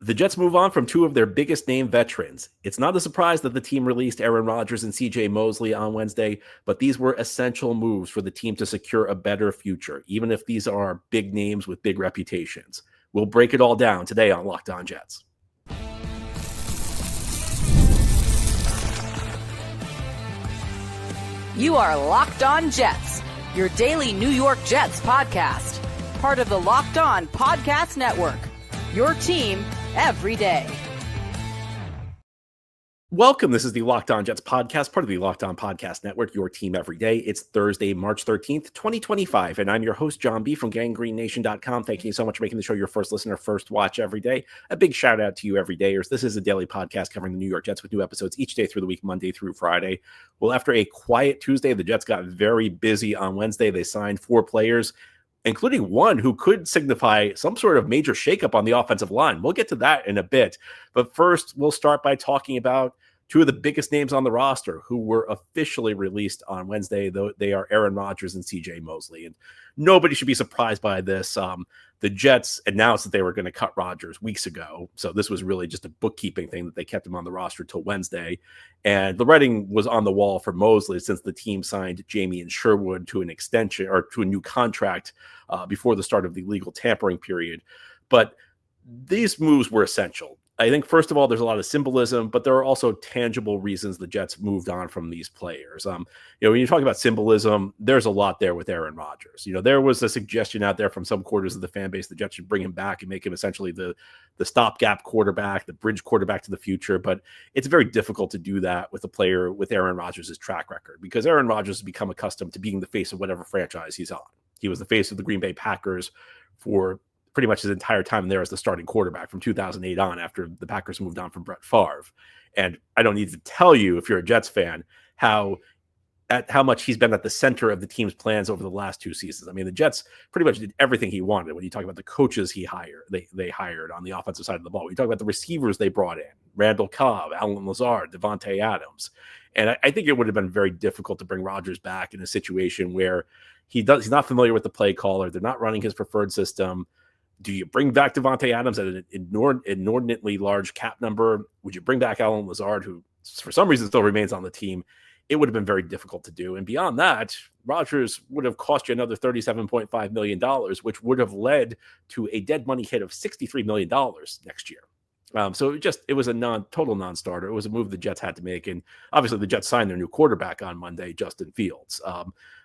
The Jets move on from two of their biggest name veterans. It's not a surprise that the team released Aaron Rodgers and C.J. Mosley on Wednesday, but these were essential moves for the team to secure a better future, even if these are big names with big reputations. We'll break it all down today on Locked On Jets. You are Locked On Jets, your daily New York Jets podcast. Part of the Locked On Podcast Network, your team every day. Welcome. This is the Locked On Jets podcast, part of the Locked On Podcast Network, your team every day. It's Thursday, March 13th, 2025, and I'm your host, John B. from GangGreenNation.com. Thank you so much for making the show your first listener, first watch every day. A big shout out to you everydayers. This is a daily podcast covering the New York Jets with new episodes each day through the week, Monday through Friday. Well, after a quiet Tuesday, the Jets got very busy on Wednesday. They signed 4 players, including one who could signify some sort of major shakeup on the offensive line. We'll get to that in a bit. But first, we'll start by talking about two of the biggest names on the roster who were officially released on Wednesday, though they are Aaron Rodgers and C.J. Mosley. And nobody should be surprised by this. The Jets announced that they were going to cut Rodgers weeks ago. So this was really just a bookkeeping thing that they kept him on the roster till Wednesday. And the writing was on the wall for Mosley since the team signed Jamie and Sherwood to an extension or to a new contract before the start of the legal tampering period. But these moves were essential. I think, first of all, there's a lot of symbolism, but there are also tangible reasons the Jets moved on from these players. When you talk about symbolism, there's a lot there with Aaron Rodgers. There was a suggestion out there from some quarters of the fan base the Jets should bring him back and make him essentially the stopgap quarterback, the bridge quarterback to the future. But it's very difficult to do that with a player with Aaron Rodgers' track record because Aaron Rodgers has become accustomed to being the face of whatever franchise he's on. He was the face of the Green Bay Packers for pretty much his entire time there as the starting quarterback from 2008 on after the Packers moved on from Brett Favre. And I don't need to tell you, if you're a Jets fan, how much he's been at the center of the team's plans over the last 2 seasons. I mean, the Jets pretty much did everything he wanted. When you talk about the coaches they hired on the offensive side of the ball, when you talk about the receivers they brought in, Randall Cobb, Alan Lazard, Devontae Adams. And I think it would have been very difficult to bring Rodgers back in a situation where he's not familiar with the play caller. They're not running his preferred system. Do you bring back Devontae Adams at an inordinately large cap number? Would you bring back Alan Lazard, who for some reason still remains on the team? It would have been very difficult to do. And beyond that, Rodgers would have cost you another $37.5 million, which would have led to a dead money hit of $63 million next year. So it was a total non-starter. It was a move the Jets had to make. And obviously the Jets signed their new quarterback on Monday, Justin Fields.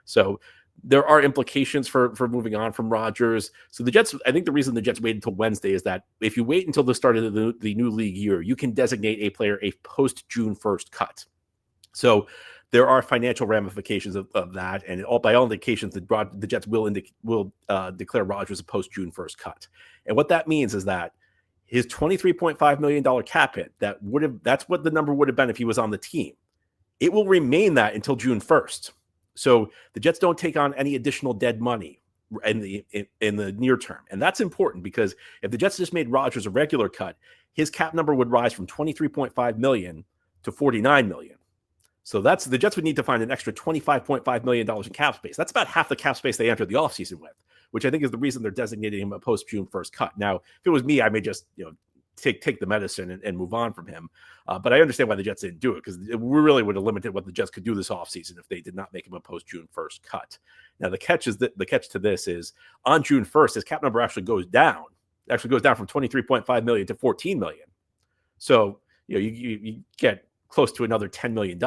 So there are implications for moving on from Rodgers. So I think the reason the Jets waited until Wednesday is that if you wait until the start of the new league year, you can designate a player a post-June 1st cut. So there are financial ramifications of that. And by all indications, the Jets will declare Rodgers a post-June 1st cut. And what that means is that his $23.5 million cap hit, that's what the number would have been if he was on the team. It will remain that until June 1st. So the Jets don't take on any additional dead money in the near term. And that's important because if the Jets just made Rodgers a regular cut, his cap number would rise from $23.5 million to $49 million. So the Jets would need to find an extra $25.5 million in cap space. That's about half the cap space they entered the offseason with, which I think is the reason they're designating him a post-June 1st cut. Now, if it was me, I may just take the medicine and move on from him. But I understand why the Jets didn't do it because we really would have limited what the Jets could do this offseason if they did not make him a post-June 1st cut. Now, the catch to this is on June 1st, his cap number actually goes down. It actually goes down from $23.5 million to $14 million. So, you get close to another $10 million.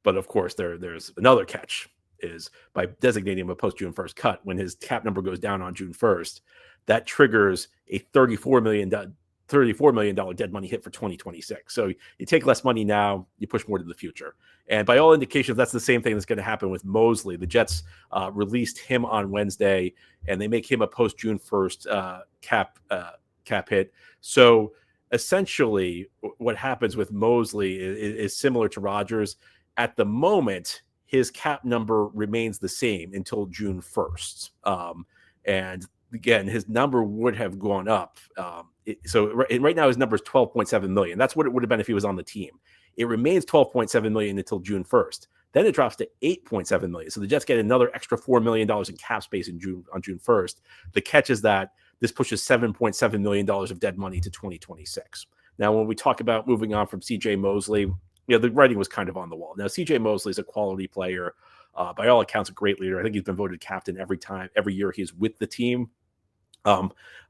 But of course, there's another catch is by designating him a post-June 1st cut, when his cap number goes down on June 1st, that triggers a $34 million dead money hit for 2026. So you take less money now, you push more to the future. And by all indications, that's the same thing that's going to happen with Mosley. The Jets released him on Wednesday, and they make him a post-June 1st cap hit. So essentially, what happens with Mosley is similar to Rodgers. At the moment, his cap number remains the same until June 1st. And again, his number would have gone up. Right now his number is $12.7 million. That's what it would have been if he was on the team. It remains $12.7 million until June 1st. Then it drops to $8.7 million. So the Jets get another extra $4 million in cap space on June 1st. The catch is that this pushes $7.7 million of dead money to 2026. Now, when we talk about moving on from C.J. Mosley, the writing was kind of on the wall. Now, C.J. Mosley is a quality player. By all accounts, a great leader. I think he's been voted captain every year he's with the team. A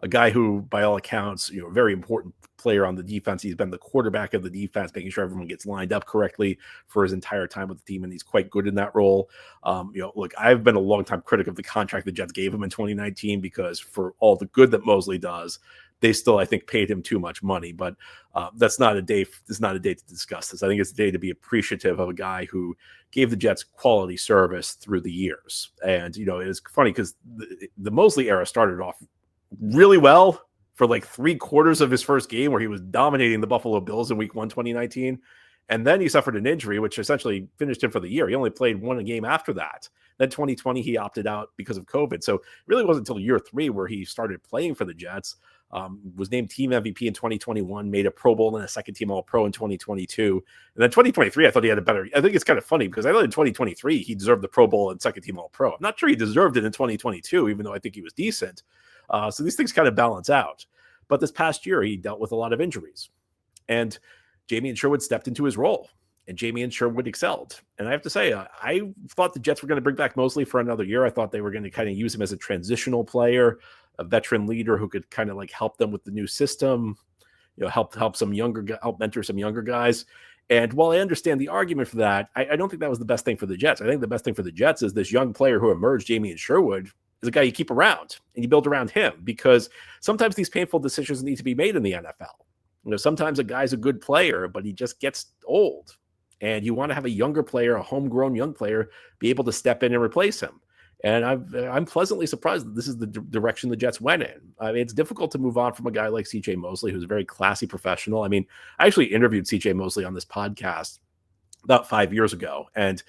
guy who, by all accounts, a very important player on the defense. He's been the quarterback of the defense, making sure everyone gets lined up correctly for his entire time with the team, and he's quite good in that role. Look, I've been a longtime critic of the contract the Jets gave him in 2019 because for all the good that Mosley does, they still, I think, paid him too much money. But that's not a day. It's not a day to discuss this. I think it's a day to be appreciative of a guy who gave the Jets quality service through the years. And it's funny because the Mosley era started off really well for like 3/4 of his first game, where he was dominating the Buffalo Bills in Week 1, 2019. And then he suffered an injury, which essentially finished him for the year. He only played one game after that. Then 2020, he opted out because of COVID. So it really wasn't until year 3 where he started playing for the Jets. Was named team MVP in 2021, made a Pro Bowl and a second team All-Pro in 2022. And then 2023, I thought he had I think it's kind of funny because I thought in 2023, he deserved the Pro Bowl and second team All-Pro. I'm not sure he deserved it in 2022, even though I think he was decent. So these things kind of balance out. But this past year, he dealt with a lot of injuries. And Jamie Sherwood stepped into his role. And Jamie Sherwood excelled. And I have to say, I thought the Jets were going to bring back Mosley for another year. I thought they were going to kind of use him as a transitional player, a veteran leader who could kind of like help them with the new system, help mentor some younger guys. And while I understand the argument for that, I don't think that was the best thing for the Jets. I think the best thing for the Jets is this young player who emerged, Jamie Sherwood, is a guy you keep around and you build around him, because sometimes these painful decisions need to be made in the NFL. Sometimes a guy's a good player, but he just gets old. And you want to have a younger player, a homegrown young player, be able to step in and replace him. And I'm pleasantly surprised that this is the direction the Jets went in. I mean, it's difficult to move on from a guy like C.J. Mosley, who's a very classy professional. I mean, I actually interviewed C.J. Mosley on this podcast about 5 years ago. And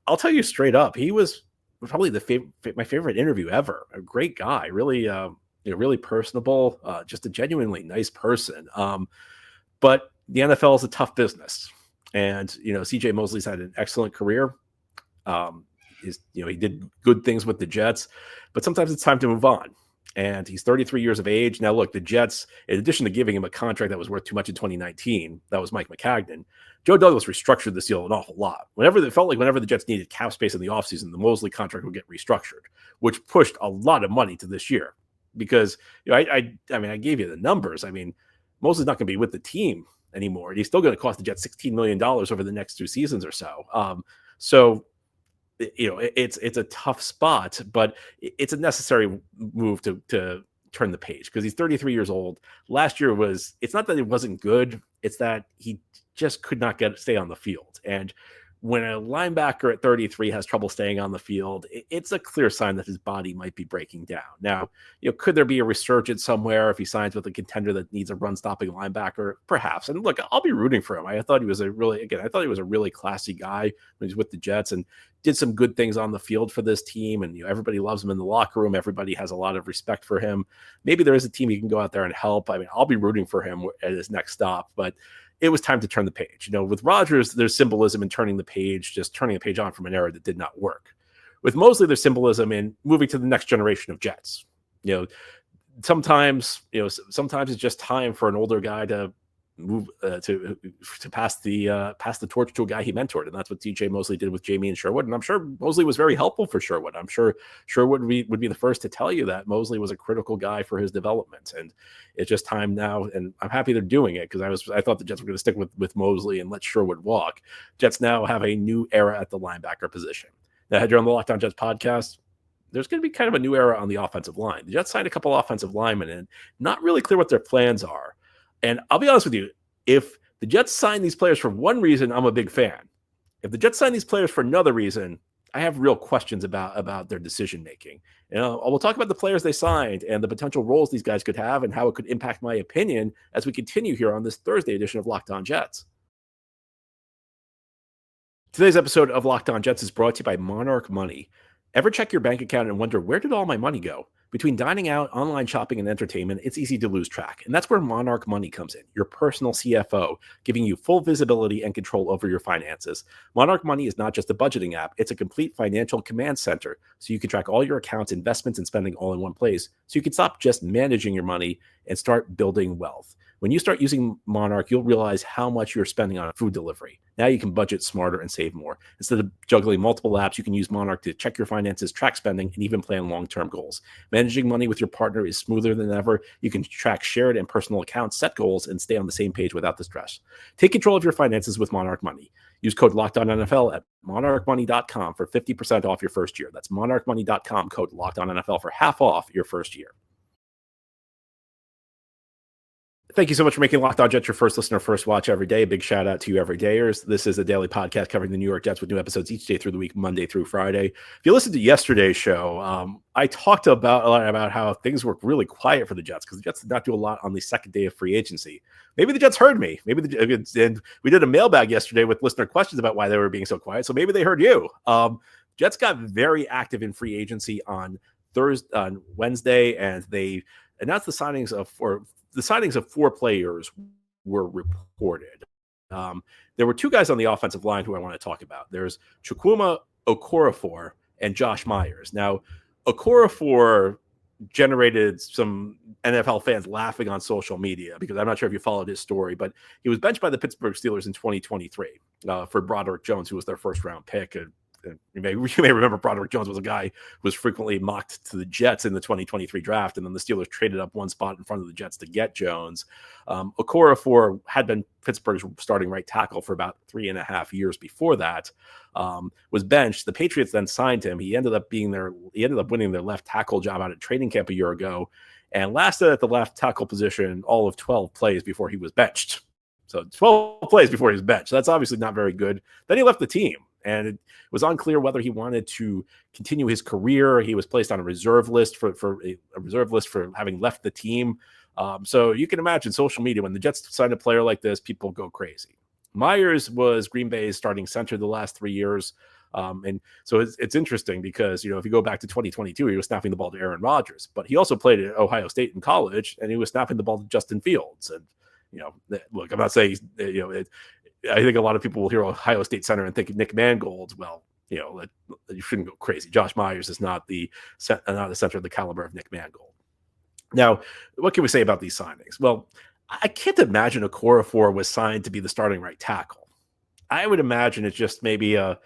I'll tell you straight up, he was probably my favorite interview ever. A great guy, really, really personable, just a genuinely nice person. But the NFL is a tough business. And, C.J. Mosley's had an excellent career. He did good things with the Jets, but sometimes it's time to move on. And he's 33 years of age. Now, look, the Jets, in addition to giving him a contract that was worth too much in 2019, that was Mike McCagnon, Joe Douglas restructured this deal an awful lot. Whenever the Jets needed cap space in the offseason, the Mosley contract would get restructured, which pushed a lot of money to this year. Because, I gave you the numbers. I mean, Mosley's not going to be with the team anymore. And he's still going to cost the Jets $16 million over the next 2 seasons or so. It's a tough spot, but it's a necessary move to turn the page, because he's 33 years old. Last year it's not that it wasn't good. It's that he just could not stay on the field. And when a linebacker at 33 has trouble staying on the field, it's a clear sign that his body might be breaking down. Now, could there be a resurgence somewhere if he signs with a contender that needs a run-stopping linebacker? Perhaps. And look, I'll be rooting for him. I thought he was a really classy guy when he's with the Jets and did some good things on the field for this team. And everybody loves him in the locker room. Everybody has a lot of respect for him. Maybe there is a team he can go out there and help. I mean, I'll be rooting for him at his next stop, but it was time to turn the page. With Rodgers, there's symbolism in turning the page, just turning a page on from an era that did not work. With Mosley, there's symbolism in moving to the next generation of Jets. Sometimes it's just time for an older guy to move to pass the torch to a guy he mentored, and that's what C.J. Mosley did with Jamie Sherwood. And I'm sure Mosley was very helpful for Sherwood. I'm sure Sherwood would be the first to tell you that Mosley was a critical guy for his development, and it's just time now. And I'm happy they're doing it, because I thought the Jets were going to stick with Mosley and let Sherwood walk. Jets now have a new era at the linebacker position. Now, had you on the Locked On Jets podcast, there's going to be kind of a new era on the offensive line. The Jets signed a couple offensive linemen, and not really clear what their plans are. And I'll be honest with you, if the Jets sign these players for one reason, I'm a big fan. If the Jets sign these players for another reason, I have real questions about their decision-making. We'll talk about the players they signed and the potential roles these guys could have and how it could impact my opinion as we continue here on this Thursday edition of Locked On Jets. Today's episode of Locked On Jets is brought to you by Monarch Money. Ever check your bank account and wonder, where did all my money go? Between dining out, online shopping, and entertainment, it's easy to lose track. And that's where Monarch Money comes in, your personal CFO, giving you full visibility and control over your finances. Monarch Money is not just a budgeting app, it's a complete financial command center. So you can track all your accounts, investments, and spending all in one place. So you can stop just managing your money and start building wealth. When you start using Monarch, you'll realize how much you're spending on food delivery. Now you can budget smarter and save more. Instead of juggling multiple apps, you can use Monarch to check your finances, track spending, and even plan long-term goals. Managing money with your partner is smoother than ever. You can track shared and personal accounts, set goals, and stay on the same page without the stress. Take control of your finances with Monarch Money. Use code LOCKEDONNFL at monarchmoney.com for 50% off your first year. That's monarchmoney.com, code LOCKEDONNFL for half off your first year. Thank you so much for making Locked On Jets your first listener, first watch every day. Big shout out to you everydayers. This is a daily podcast covering the New York Jets with new episodes each day through the week, Monday through Friday. If you listened to yesterday's show, I talked a lot about how things were really quiet for the Jets because the Jets did not do a lot on the second day of free agency. Maybe the Jets heard me. And we did a mailbag yesterday with listener questions about why they were being so quiet. So maybe they heard you. Jets got very active in free agency on Wednesday, and they announced the signings of four players were reported. There were two guys on the offensive line who I want to talk about. There's Chukwuma, Okorafor, and Josh Myers. Now, Okorafor generated some NFL fans laughing on social media because I'm not sure if you followed his story, but he was benched by the Pittsburgh Steelers in 2023 for Broderick Jones, who was their first-round pick. You may remember Broderick Jones was a guy who was frequently mocked to the Jets in the 2023 draft, and then the Steelers traded up one spot in front of the Jets to get Jones. Okorafor had been Pittsburgh's starting right tackle for about 3.5 years before that. Was benched. The Patriots then signed him. He ended up winning their left tackle job out at training camp a year ago, and lasted at the left tackle position all of 12 plays before he was benched. So 12 plays before he was benched. So that's obviously not very good. Then he left the team. And it was unclear whether he wanted to continue his career. He was placed on a reserve list for having left the team. So you can imagine social media, when the Jets sign a player like this, people go crazy. Myers was Green Bay's starting center the last 3 years. And so it's interesting because, if you go back to 2022, he was snapping the ball to Aaron Rodgers, but he also played at Ohio State in college, and he was snapping the ball to Justin Fields. And, look, I'm not saying, I think a lot of people will hear Ohio State center and think Nick Mangold. Well, you shouldn't go crazy. Josh Myers is not a center of the caliber of Nick Mangold. Now, what can we say about these signings? Well, I can't imagine Okorafor was signed to be the starting right tackle. I would imagine it's just maybe a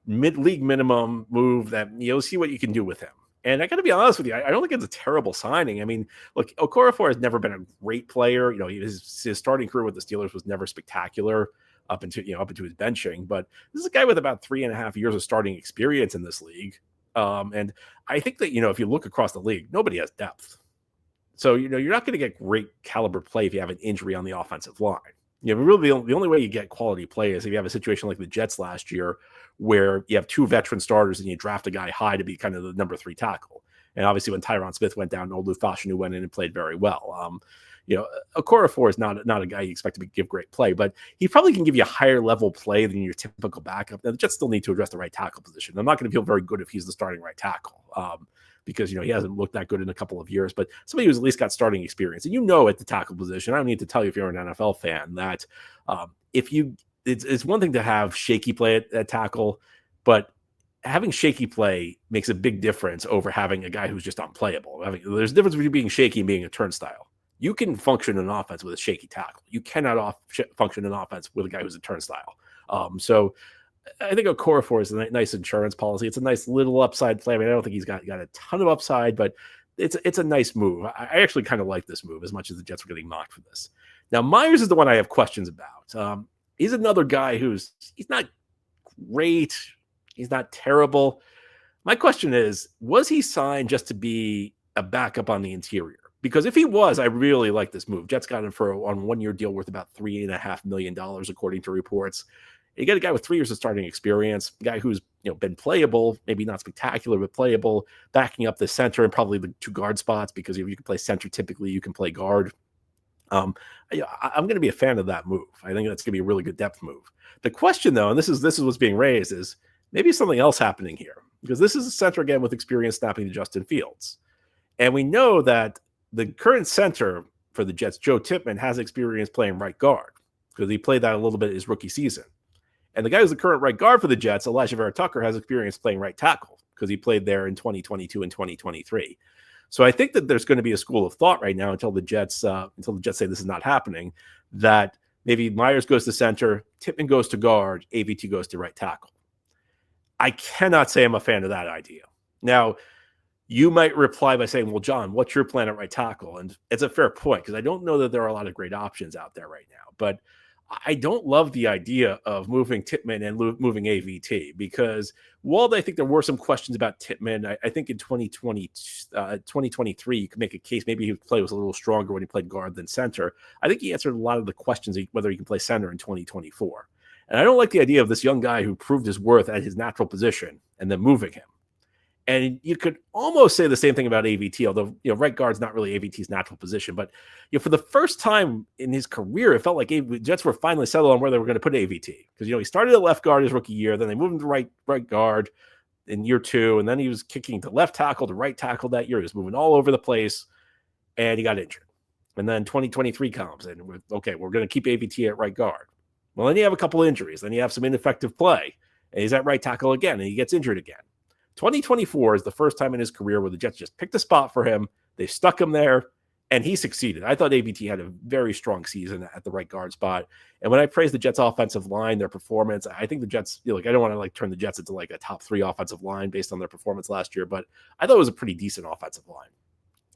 mid-league minimum move that see what you can do with him. And I got to be honest with you, I don't think it's a terrible signing. I mean, look, Okorafor has never been a great player. His starting career with the Steelers was never spectacular up into his benching. But this is a guy with about 3.5 years of starting experience in this league. And I think that, if you look across the league, nobody has depth. So, you're not going to get great caliber play if you have an injury on the offensive line. Really the only way you get quality play is if you have a situation like the Jets last year, where you have two veteran starters and you draft a guy high to be kind of the number 3 tackle. And obviously when Tyron Smith went down, Olu Fashanu went in and played very well. Okorafor is not a guy you expect to give great play, but he probably can give you a higher level play than your typical backup. Now, the Jets still need to address the right tackle position. I'm not going to feel very good if he's the starting right tackle. Because he hasn't looked that good in a couple of years, but somebody who's at least got starting experience. And at the tackle position, I don't need to tell you if you're an NFL fan that it's one thing to have shaky play at tackle, but having shaky play makes a big difference over having a guy who's just unplayable. There's a difference between being shaky and being a turnstile. You can function in offense with a shaky tackle. You cannot function in offense with a guy who's a turnstile. So I think Okorafor is a nice insurance policy. It's a nice little upside play. I mean, I don't think he's got a ton of upside, but it's a nice move. I actually kind of like this move as much as the Jets were getting mocked for this. Now, Myers is the one I have questions about. He's another guy he's not great. He's not terrible. My question is, was he signed just to be a backup on the interior? Because if he was, I really like this move. Jets got him on a 1-year deal worth about $3.5 million, according to reports. You get a guy with 3 years of starting experience, a guy who's been playable, maybe not spectacular, but playable, backing up the center and probably the 2 guard spots, because if you can play center, typically you can play guard. I'm going to be a fan of that move. I think that's going to be a really good depth move. The question, though, and this is what's being raised, is maybe something else happening here. because this is a center again with experience snapping to Justin Fields. And we know that the current center for the Jets, Joe Tippmann, has experience playing right guard because he played that a little bit his rookie season. And the guy who's the current right guard for the Jets, Elijah Vera Tucker, has experience playing right tackle because he played there in 2022 and 2023. So I think that there's going to be a school of thought right now until the Jets say this is not happening, that maybe Myers goes to center, Tippmann goes to guard, AVT goes to right tackle. I cannot say I'm a fan of that idea. Now, you might reply by saying, well, John, what's your plan at right tackle? And it's a fair point because I don't know that there are a lot of great options out there right now. But I don't love the idea of moving Tippmann and moving AVT because while I think there were some questions about Tippmann, I think in 2023, you could make a case maybe his play was a little stronger when he played guard than center. I think he answered a lot of the questions whether he can play center in 2024. And I don't like the idea of this young guy who proved his worth at his natural position and then moving him. And you could almost say the same thing about AVT, although right guard's not really AVT's natural position. But for the first time in his career, it felt like the Jets were finally settled on where they were going to put AVT because he started at left guard his rookie year, then they moved him to right guard in year 2, and then he was kicking to left tackle to right tackle that year. He was moving all over the place, and he got injured. And then 2023 comes, and we're going to keep AVT at right guard. Well, then you have a couple injuries, then you have some ineffective play, and he's at right tackle again, and he gets injured again. 2024 is the first time in his career where the Jets just picked a spot for him. They stuck him there, and he succeeded. I thought AVT had a very strong season at the right guard spot. And when I praise the Jets' offensive line, their performance, I think the Jets, I don't want to turn the Jets into a top 3 offensive line based on their performance last year, but I thought it was a pretty decent offensive line.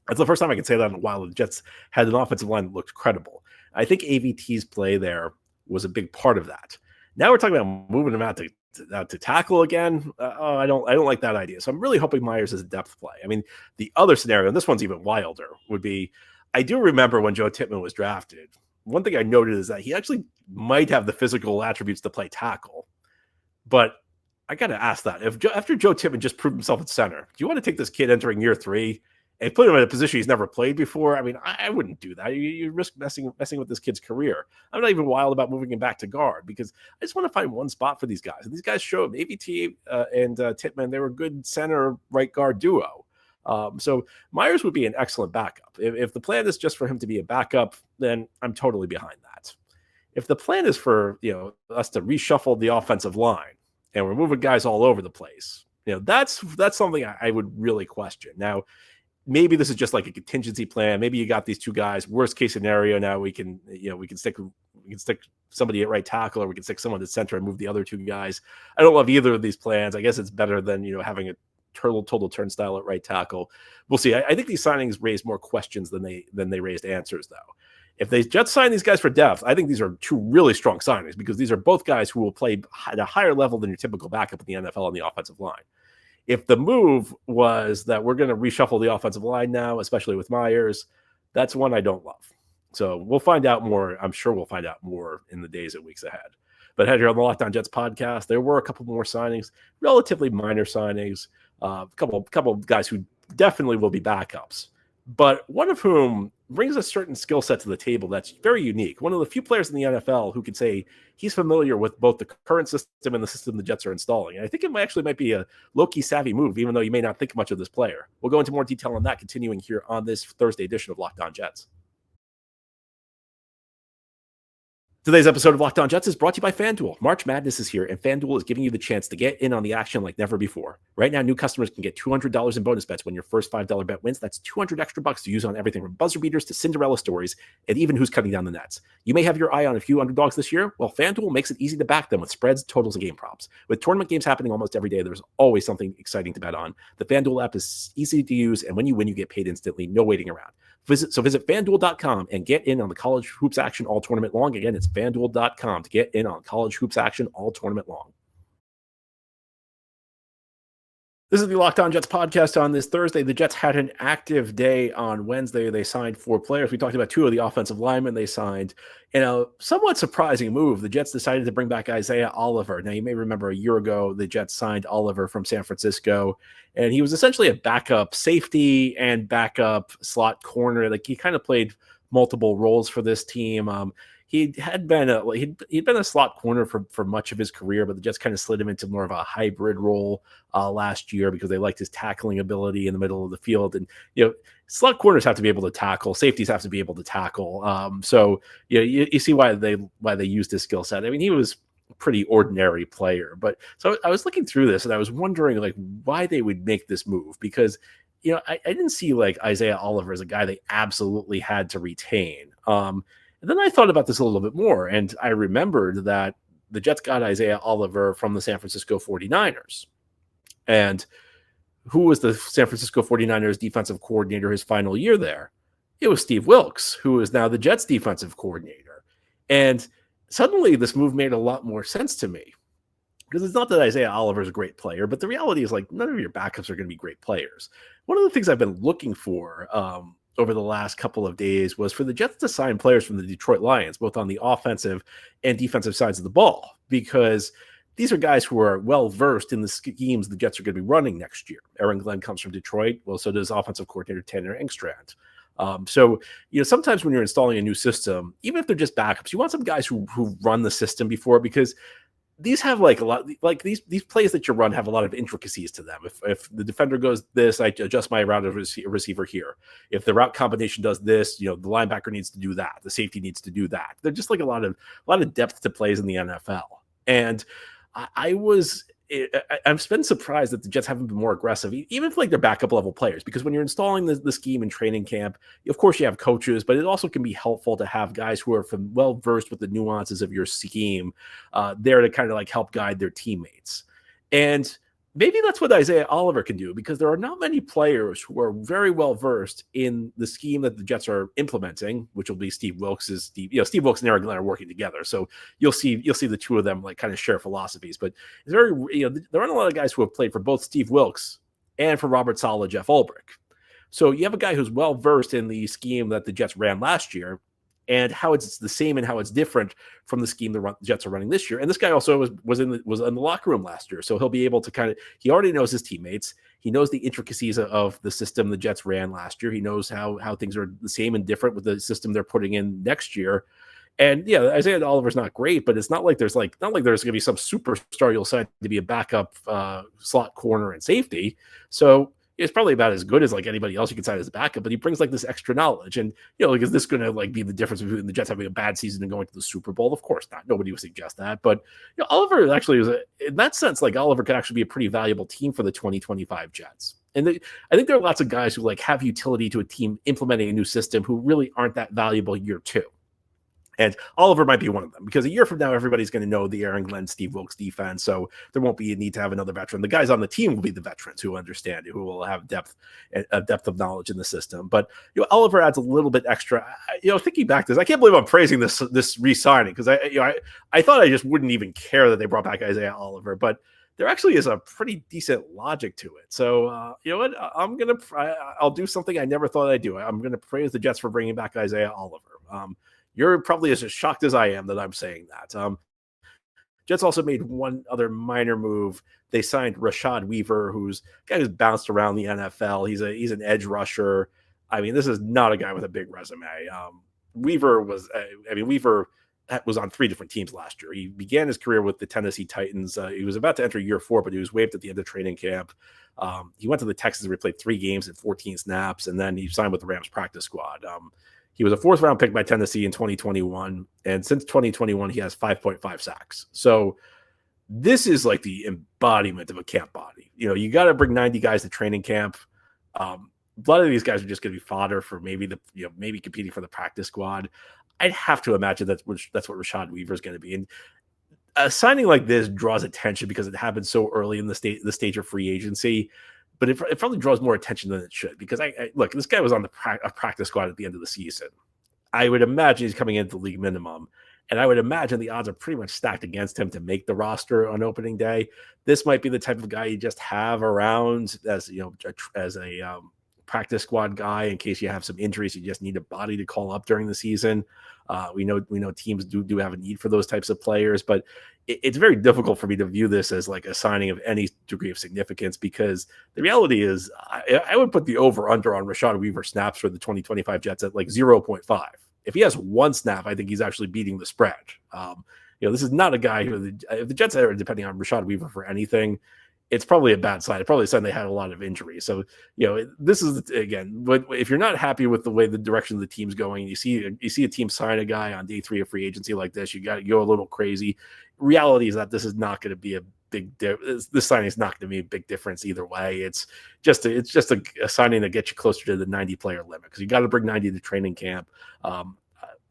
That's the first time I can say that in a while. The Jets had an offensive line that looked credible. I think AVT's play there was a big part of that. Now we're talking about moving him out to tackle again. I don't like that idea. So I'm really hoping Myers is a depth play. I mean, the other scenario, and this one's even wilder, would be, I do remember when Joe Tippmann was drafted, one thing I noted is that he actually might have the physical attributes to play tackle. But I got to ask that. After Joe Tippmann just proved himself at center, do you want to take this kid entering year 3 and put him in a position he's never played before? I mean, I wouldn't do that. You risk messing with this kid's career. I'm not even wild about moving him back to guard because I just want to find one spot for these guys. And these guys showed AVT and Tippmann, they were a good center right guard duo. So Myers would be an excellent backup. If the plan is just for him to be a backup, then I'm totally behind that. If the plan is for us to reshuffle the offensive line and we're moving guys all over the place, that's something I would really question. Now, maybe this is just like a contingency plan. Maybe you got these 2 guys. Worst case scenario, now we can stick somebody at right tackle, or we can stick someone at center and move the other 2 guys. I don't love either of these plans. I guess it's better than having a total turnstile at right tackle. We'll see. I think these signings raise more questions than they raised answers, though. If they just sign these guys for depth, I think these are 2 really strong signings because these are both guys who will play at a higher level than your typical backup in the NFL on the offensive line. If the move was that we're going to reshuffle the offensive line now, especially with Myers, that's one I don't love. So we'll find out more. I'm sure we'll find out more in the days and weeks ahead. But here on the Locked On Jets podcast, there were a couple more signings, relatively minor signings, a couple of guys who definitely will be backups, but one of whom brings a certain skill set to the table that's very unique. One of the few players in the NFL who can say he's familiar with both the current system and the system the Jets are installing. And I think it might be a low-key savvy move, even though you may not think much of this player. We'll go into more detail on that continuing here on this Thursday edition of Locked On Jets. Today's episode of Locked On Jets is brought to you by FanDuel. March Madness is here, and FanDuel is giving you the chance to get in on the action like never before. Right now, new customers can get $200 in bonus bets when your first $5 bet wins. That's $200 extra bucks to use on everything from buzzer beaters to Cinderella stories, and even who's cutting down the nets. You may have your eye on a few underdogs this year. Well, FanDuel makes it easy to back them with spreads, totals, and game props. With tournament games happening almost every day, there's always something exciting to bet on. The FanDuel app is easy to use, and when you win, you get paid instantly. No waiting around. Visit FanDuel.com and get in on the college hoops action all tournament long. Again, it's FanDuel.com to get in on college hoops action all tournament long. This is the Locked On Jets podcast on this Thursday. The Jets had an active day on Wednesday. They signed 4 players. We talked about 2 of the offensive linemen they signed. In a somewhat surprising move, the Jets decided to bring back Isaiah Oliver. Now, you may remember a year ago, the Jets signed Oliver from San Francisco, and he was essentially a backup safety and backup slot corner. Like, he kind of played multiple roles for this team. he had been he'd been a slot corner for much of his career, but the Jets kind of slid him into more of a hybrid role last year because they liked his tackling ability in the middle of the field. And slot corners have to be able to tackle, safeties have to be able to tackle. So you see why they used his skill set. I mean, he was a pretty ordinary player, but so I was looking through this and I was wondering like why they would make this move because I didn't see like Isaiah Oliver as a guy they absolutely had to retain. And then I thought about this a little bit more, and I remembered that the Jets got Isaiah Oliver from the San Francisco 49ers. And who was the San Francisco 49ers defensive coordinator his final year there? It was Steve Wilks, who is now the Jets defensive coordinator. And suddenly this move made a lot more sense to me. Because it's not that Isaiah Oliver is a great player, but the reality is like none of your backups are going to be great players. One of the things I've been looking for over the last couple of days was for the Jets to sign players from the Detroit Lions, both on the offensive and defensive sides of the ball, because these are guys who are well-versed in the schemes the Jets are going to be running next year. Aaron Glenn comes from Detroit. Well, so does offensive coordinator Tanner Engstrand. So sometimes when you're installing a new system, even if they're just backups, you want some guys who run the system before, because these have like a lot, like these plays that you run have a lot of intricacies to them. If the defender goes this, I adjust my route of receiver here. If the route combination does this, the linebacker needs to do that. The safety needs to do that. They're just like a lot of depth to plays in the NFL. And I've been surprised that the Jets haven't been more aggressive, even if like they're backup level players, because when you're installing the scheme in training camp, of course you have coaches, but it also can be helpful to have guys who are well versed with the nuances of your scheme there to kind of like help guide their teammates. And maybe that's what Isaiah Oliver can do, because there are not many players who are very well versed in the scheme that the Jets are implementing, which will be Steve Wilks Steve Wilks and Aaron Glenn are working together. So you'll see the two of them like kind of share philosophies, but it's very, there aren't a lot of guys who have played for both Steve Wilks and for Robert Saleh, Jeff Ulbrich. So you have a guy who's well versed in the scheme that the Jets ran last year, and how it's the same and how it's different from the scheme the Jets are running this year. And this guy also was in the locker room last year, so he'll be able to he already knows his teammates. He knows the intricacies of the system the Jets ran last year. He knows how things are the same and different with the system they're putting in next year. And yeah, Isaiah Oliver's not great, but it's not like there's going to be some superstar you'll sign to be a backup slot corner and safety. So it's probably about as good as like anybody else you can sign as a backup, but he brings like this extra knowledge. And, is this going to like be the difference between the Jets having a bad season and going to the Super Bowl? Of course not. Nobody would suggest that. But, Oliver actually is in that sense, like Oliver could actually be a pretty valuable team for the 2025 Jets. And I think there are lots of guys who like have utility to a team implementing a new system who really aren't that valuable year two. And Oliver might be one of them, because a year from now, everybody's going to know the Aaron Glenn, Steve Wilks defense. So there won't be a need to have another veteran. The guys on the team will be the veterans who understand it, who will have depth of knowledge in the system. But Oliver adds a little bit extra. Thinking back to this, I can't believe I'm praising this re-signing, because I thought I just wouldn't even care that they brought back Isaiah Oliver, but there actually is a pretty decent logic to it. So you know what? I'll do something I never thought I'd do. I'm going to praise the Jets for bringing back Isaiah Oliver. You're probably as shocked as I am that I'm saying that. Jets also made one other minor move. They signed Rashad Weaver, who's a guy who's bounced around the NFL. He's an edge rusher. I mean, this is not a guy with a big resume. Weaver was on 3 different teams last year. He began his career with the Tennessee Titans. He was about to enter year 4, but he was waived at the end of training camp. He went to the Texans and played 3 games and 14 snaps, and then he signed with the Rams practice squad. He was a 4th-round pick by Tennessee in 2021, and since 2021, he has 5.5 sacks. So this is like the embodiment of a camp body. You got to bring 90 guys to training camp. A lot of these guys are just going to be fodder for maybe competing for the practice squad. I'd have to imagine that's what Rashad Weaver is going to be. And a signing like this draws attention because it happened so early in the stage of free agency. But it probably draws more attention than it should, because look, this guy was on the practice squad at the end of the season. I would imagine he's coming into the league minimum, and I would imagine the odds are pretty much stacked against him to make the roster on opening day. This might be the type of guy you just have around as a practice squad guy in case you have some injuries. You just need a body to call up during the season. We know teams do have a need for those types of players, but it's very difficult for me to view this as like a signing of any degree of significance, because the reality is I would put the over under on Rashad Weaver snaps for the 2025 Jets at like 0.5. if he has one snap, I think he's actually beating the spread. This is not a guy who, if the Jets are depending on Rashad Weaver for anything, it's probably a bad sign. It's probably a sign they had a lot of injuries. So, this is, again, if you're not happy with the way the direction of the team's going, you see a team sign a guy on day 3 of free agency like this, you got to go a little crazy. Reality is that this is not going to be this signing is not going to be a big difference either way. It's just a signing that gets you closer to the 90 player limit, because you got to bring 90 to training camp.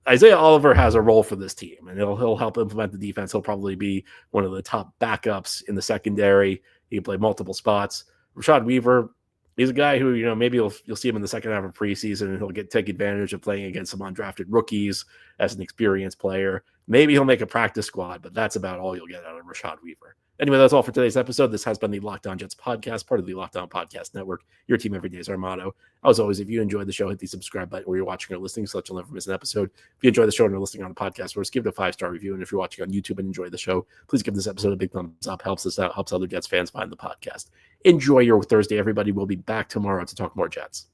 Isaiah Oliver has a role for this team, and he'll help implement the defense. He'll probably be one of the top backups in the secondary. He can play multiple spots. Rashad Weaver, he's a guy who, maybe you'll see him in the second half of preseason, and he'll take advantage of playing against some undrafted rookies as an experienced player. Maybe he'll make a practice squad, but that's about all you'll get out of Rashad Weaver. Anyway, that's all for today's episode. This has been the Locked On Jets podcast, part of the Locked On Podcast Network. Your team every day is our motto. As always, if you enjoyed the show, hit the subscribe button where you're watching or listening so that you'll never miss an episode. If you enjoy the show and you're listening on the podcast, first, give it a 5-star review. And if you're watching on YouTube and enjoy the show, please give this episode a big thumbs up. Helps us out, helps other Jets fans find the podcast. Enjoy your Thursday, everybody. We'll be back tomorrow to talk more Jets.